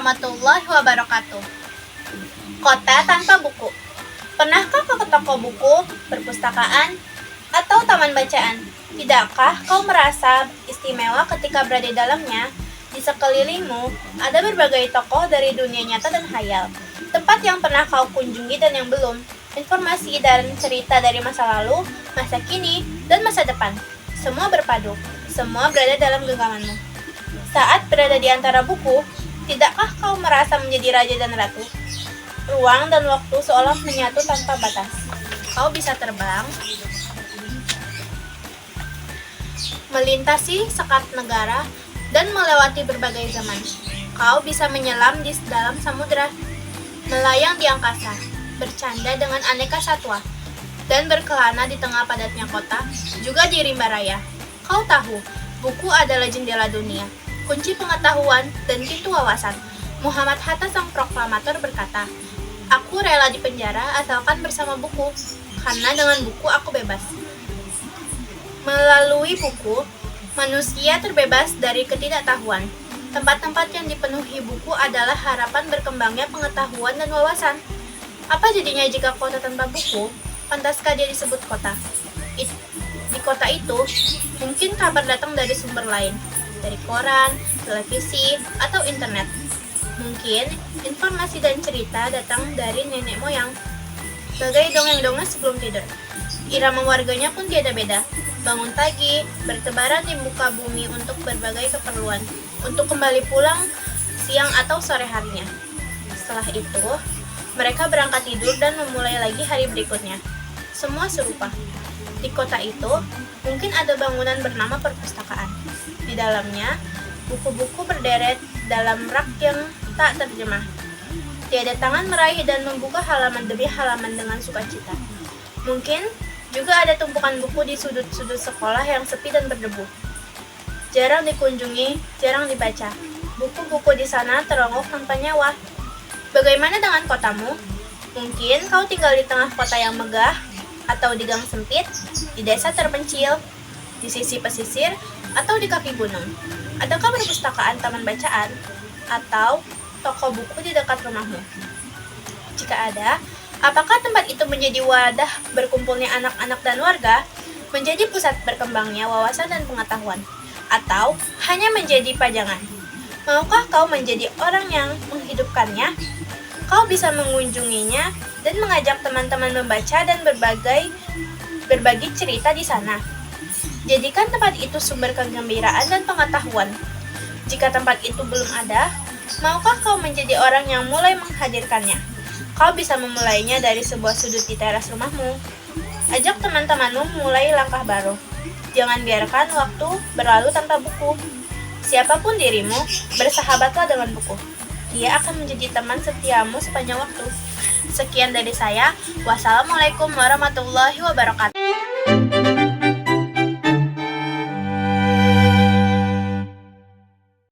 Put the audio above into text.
warahmatullahi wabarakatuh. Kota tanpa buku. Pernahkah kau ke toko buku, perpustakaan, atau taman bacaan? Tidakkah kau merasa istimewa ketika berada di dalamnya? Di sekelilingmu ada berbagai tokoh dari dunia nyata dan khayal, tempat yang pernah kau kunjungi dan yang belum, informasi dan cerita dari masa lalu, masa kini, dan masa depan. Semua berpadu, semua berada dalam genggamanmu. Saat berada di antara buku, tidakkah kau merasa menjadi raja dan ratu? Ruang dan waktu seolah menyatu tanpa batas. Kau bisa terbang, melintasi sekat negara, dan melewati berbagai zaman. Kau bisa menyelam di dalam samudera, melayang di angkasa, bercanda dengan aneka satwa, dan berkelana di tengah padatnya kota, juga di rimba raya. Kau tahu, buku adalah jendela dunia, kunci pengetahuan, dan pintu wawasan. Muhammad Hatta sang proklamator berkata, "Aku rela dipenjara asalkan bersama buku, karena dengan buku aku bebas." Melalui buku, manusia terbebas dari ketidaktahuan. Tempat-tempat yang dipenuhi buku adalah harapan berkembangnya pengetahuan dan wawasan. Apa jadinya jika kota tanpa buku? Pantaskah dia disebut kota? Di kota itu, mungkin kabar datang dari sumber lain, dari koran, televisi, atau internet. Mungkin informasi dan cerita datang dari nenek moyang, bagai dongeng-dongeng sebelum tidur. Irama warganya pun tiada beda. Bangun pagi, bertebaran di muka bumi untuk berbagai keperluan, untuk kembali pulang siang atau sore harinya. Setelah itu, mereka berangkat tidur dan memulai lagi hari berikutnya. Semua serupa. Di kota itu, mungkin ada bangunan bernama perpustakaan. Di dalamnya, buku-buku berderet dalam rak yang tak terjemah. Tiada tangan meraih dan membuka halaman demi halaman dengan sukacita. Mungkin juga ada tumpukan buku di sudut-sudut sekolah yang sepi dan berdebu. Jarang dikunjungi, jarang dibaca. Buku-buku di sana teronggok tanpa nyawa. Bagaimana dengan kotamu? Mungkin kau tinggal di tengah kota yang megah, atau di gang sempit, di desa terpencil, di sisi pesisir, atau di kaki gunung. Adakah perpustakaan taman bacaan? Atau toko buku di dekat rumahmu? Jika ada, apakah tempat itu menjadi wadah berkumpulnya anak-anak dan warga, menjadi pusat berkembangnya wawasan dan pengetahuan, atau hanya menjadi pajangan? Maukah kau menjadi orang yang menghidupkannya? Kau bisa mengunjunginya dan mengajak teman-teman membaca dan berbagi cerita di sana. Jadikan tempat itu sumber kegembiraan dan pengetahuan. Jika tempat itu belum ada, maukah kau menjadi orang yang mulai menghadirkannya? Kau bisa memulainya dari sebuah sudut di teras rumahmu. Ajak teman-temanmu memulai langkah baru. Jangan biarkan waktu berlalu tanpa buku. Siapapun dirimu, bersahabatlah dengan buku. Dia akan menjadi teman setiamu sepanjang waktu. Sekian dari saya. Wassalamualaikum warahmatullahi wabarakatuh.